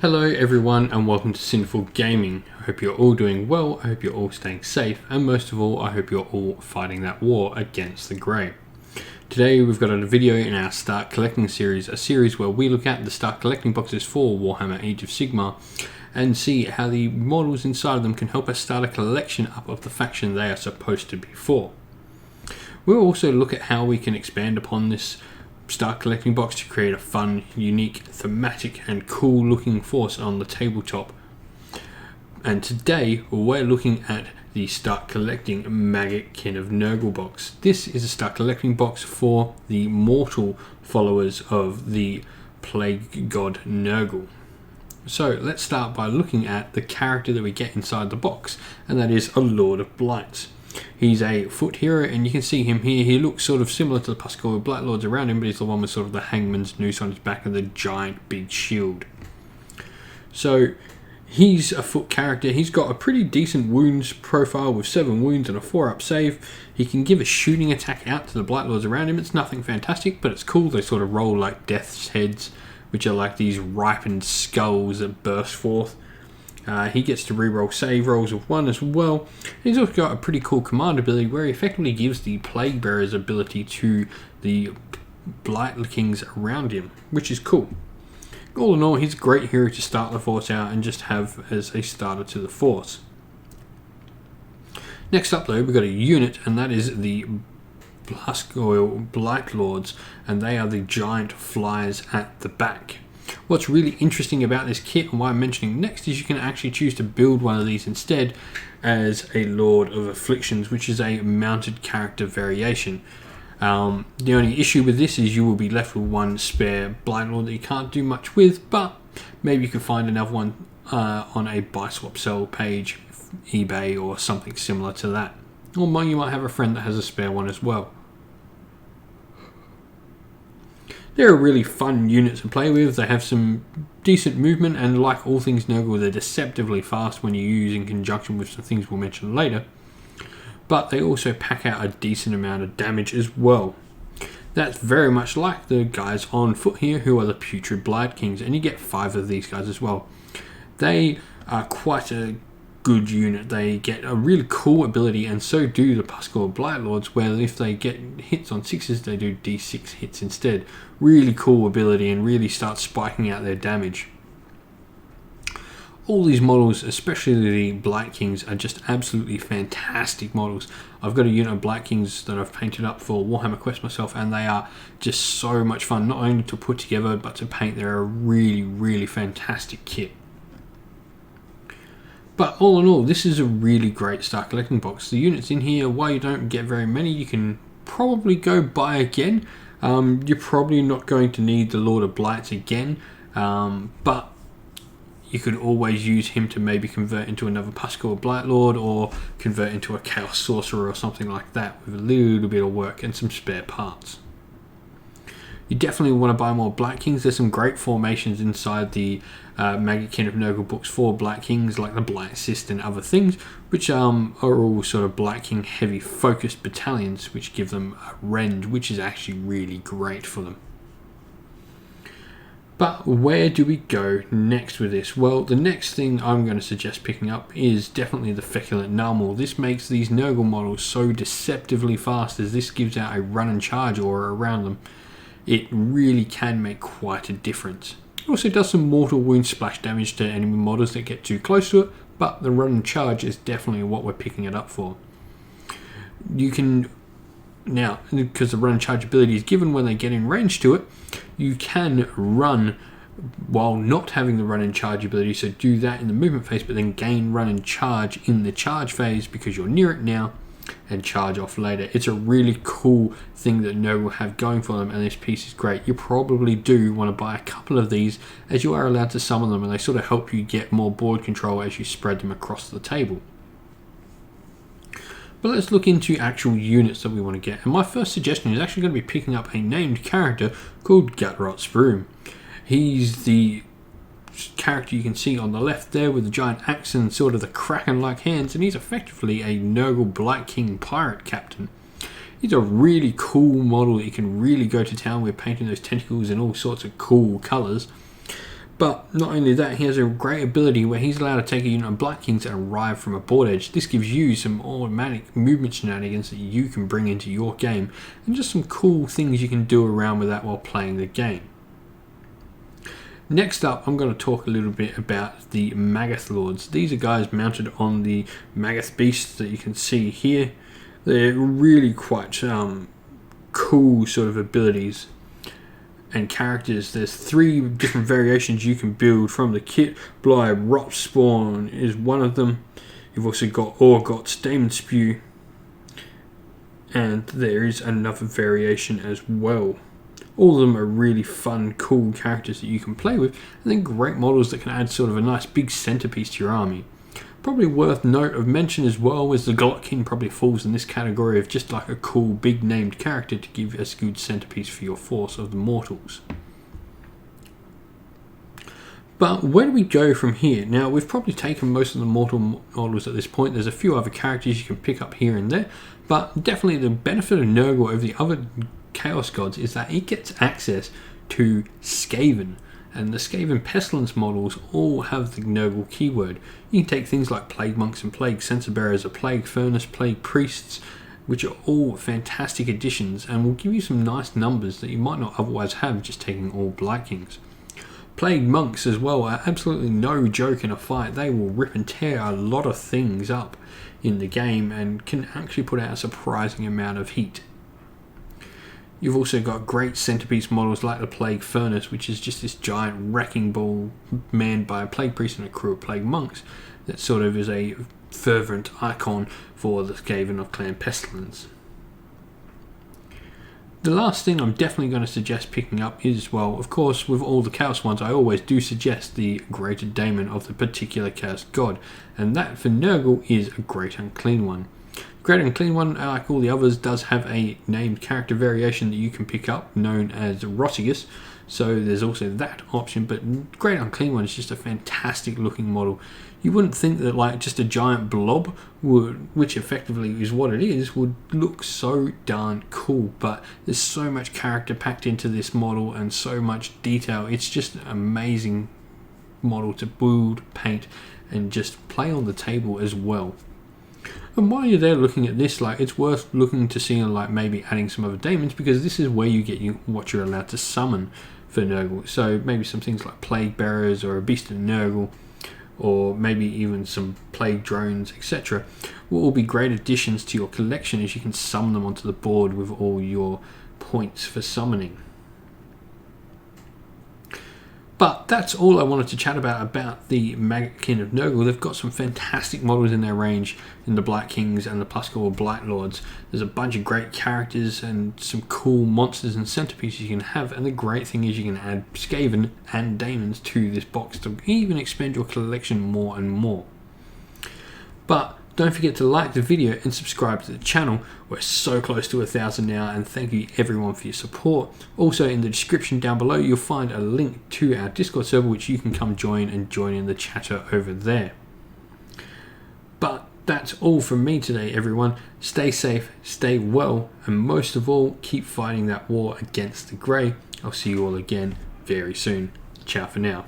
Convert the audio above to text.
Hello everyone and welcome to Sinful Gaming. I hope you're all doing well, I hope you're all staying safe, and most of all I hope you're all fighting that war against the grey. Today we've got a video in our Start Collecting series, a series where we look at the Start Collecting boxes for Warhammer Age of Sigmar and see how the models inside of them can help us start a collection up of the faction they are supposed to be for. We'll also look at how we can expand upon this Start Collecting box to create a fun, unique, thematic and cool looking force on the tabletop. And today we're looking at the Start Collecting Maggotkin of Nurgle box. This is a Start Collecting box for the mortal followers of the Plague God Nurgle. So let's start by looking at the character that we get inside the box, and that is a Lord of Blights. He's a foot hero, and you can see him here. He looks sort of similar to the Pascal Black Lords around him, but he's the one with sort of the hangman's noose on his back and the giant big shield. So he's a foot character. He's got a pretty decent wounds profile with 7 wounds and a 4-up save. He can give a shooting attack out to the Black Lords around him. It's nothing fantastic, but it's cool. They sort of roll like death's heads, which are like these ripened skulls that burst forth. He gets to reroll save rolls of 1 as well. He's also got a pretty cool command ability where he effectively gives the Plague Bearer's ability to the Blight Kings around him, which is cool. All in all, he's a great hero to start the force out and just have as a starter to the force. Next up though, we've got a unit, and that is the Blight Lords, and they are the giant fliers at the back. What's really interesting about this kit and why I'm mentioning next is you can actually choose to build one of these instead as a Lord of Afflictions, which is a mounted character variation. The only issue with this is you will be left with 1 spare Blight Lord that you can't do much with, but maybe you can find another one on a buy swap sell page, eBay or something similar to that. Or you might have a friend that has a spare one as well. They're a really fun unit to play with. They have some decent movement, and like all things Nurgle, they're deceptively fast when you use in conjunction with some things we'll mention later. But they also pack out a decent amount of damage as well. That's very much like the guys on foot here, who are the Putrid Blight Kings, and you get 5 of these guys as well. They are quite a good unit. They get a really cool ability, and so do the Pascal Blight Lords, where if they get hits on 6s, they do d6 hits instead. Really cool ability, and really start spiking out their damage. All these models, especially the Blight Kings, are just absolutely fantastic models. I've got a unit of Blight Kings that I've painted up for Warhammer Quest myself, and they are just so much fun, not only to put together but to paint. They're a really fantastic kit. But all in all, this is a really great Start Collecting box. The units in here, while you don't get very many, you can probably go buy again. You're probably not going to need the Lord of Blights again, but you could always use him to maybe convert into another Pascal Blight Lord, or convert into a Chaos Sorcerer or something like that with a little bit of work and some spare parts. You definitely want to buy more Blight Kings. There's some great formations inside the Maggotkin of Nurgle books for Blight Kings, like the Blight Assist and other things, which are all sort of Blight King heavy focused battalions, which give them a rend, which is actually really great for them. But where do we go next with this? Well, the next thing I'm going to suggest picking up is definitely the Feculent Narmal. This makes these Nurgle models so deceptively fast, as this gives out a run and charge aura around them. It really can make quite a difference. It also does some mortal wound splash damage to enemy models that get too close to it, but the run and charge is definitely what we're picking it up for. You can, now, because the run and charge ability is given when they get in range to it, you can run while not having the run and charge ability, so do that in the movement phase, but then gain run and charge in the charge phase because you're near it now, and charge off later. It's a really cool thing that Nurgle have going for them, and this piece is great. You probably do want to buy a couple of these, as you are allowed to summon them, and they sort of help you get more board control as you spread them across the table. But let's look into actual units that we want to get, and my first suggestion is actually going to be picking up a named character called Gutrot Spruam. He's the character you can see on the left there with the giant axe and sort of the kraken-like hands, and he's effectively a Nurgle Blight King pirate captain. He's a really cool model that you can really go to town with, painting those tentacles in all sorts of cool colours. But not only that, he has a great ability where he's allowed to take a unit of Black Kings and arrive from a board edge. This gives you some automatic movement shenanigans that you can bring into your game, and just some cool things you can do around with that while playing the game. Next up, I'm going to talk a little bit about the Magath Lords. These are guys mounted on the Magath beasts that you can see here. They're really quite cool sort of abilities and characters. There's 3 different variations you can build from the kit. Blight, Rot Spawn is one of them. You've also got Orgots, Demon Spew, and there is another variation as well. All of them are really fun, cool characters that you can play with, and then great models that can add sort of a nice big centerpiece to your army. Probably worth note of mention as well is the Maggotkin probably falls in this category of just like a cool big named character to give a good centerpiece for your force of the mortals. But where do we go from here? Now, we've probably taken most of the mortal models at this point. There's a few other characters you can pick up here and there, but definitely the benefit of Nurgle over the other Chaos Gods is that it gets access to Skaven. And the Skaven Pestilence models all have the Nurgle keyword. You can take things like Plague Monks and Plague Censer Bearers, or Plague Furnace, Plague Priests, which are all fantastic additions and will give you some nice numbers that you might not otherwise have just taking all Blight Kings. Plague Monks as well are absolutely no joke in a fight. They will rip and tear a lot of things up in the game and can actually put out a surprising amount of heat. You've also got great centerpiece models like the Plague Furnace, which is just this giant wrecking ball manned by a Plague Priest and a crew of Plague Monks that sort of is a fervent icon for the Skaven of Clan Pestilence. The last thing I'm definitely going to suggest picking up is, well, of course, with all the Chaos ones, I always do suggest the Greater Daemon of the particular Chaos God, and that for Nurgle is a Great Unclean one. Great Unclean one, like all the others, does have a named character variation that you can pick up known as Rotigus, so there's also that option, but Great Unclean one is just a fantastic looking model. You wouldn't think that like just a giant blob would, which effectively is what it is, would look so darn cool, but there's so much character packed into this model and so much detail. It's just an amazing model to build, paint, and just play on the table as well. And while you're there looking at this, like, it's worth looking to see like maybe adding some other daemons, because this is where you get what you're allowed to summon for Nurgle. So maybe some things like Plague Bearers or a Beast of Nurgle, or maybe even some Plague Drones, etc. will all be great additions to your collection as you can summon them onto the board with all your points for summoning. But that's all I wanted to chat about the Maggotkin of Nurgle. They've got some fantastic models in their range in the Blight Kings and the Pascal Blight Lords. There's a bunch of great characters and some cool monsters and centerpieces you can have, and the great thing is you can add Skaven and Daemons to this box to even expand your collection more and more. But don't forget to like the video and subscribe to the channel. We're so close to 1,000 now, and thank you everyone for your support. Also in the description down below you'll find a link to our Discord server which you can come join and join in the chatter over there. But that's all from me today everyone. Stay safe, stay well, and most of all keep fighting that war against the grey. I'll see you all again very soon. Ciao for now.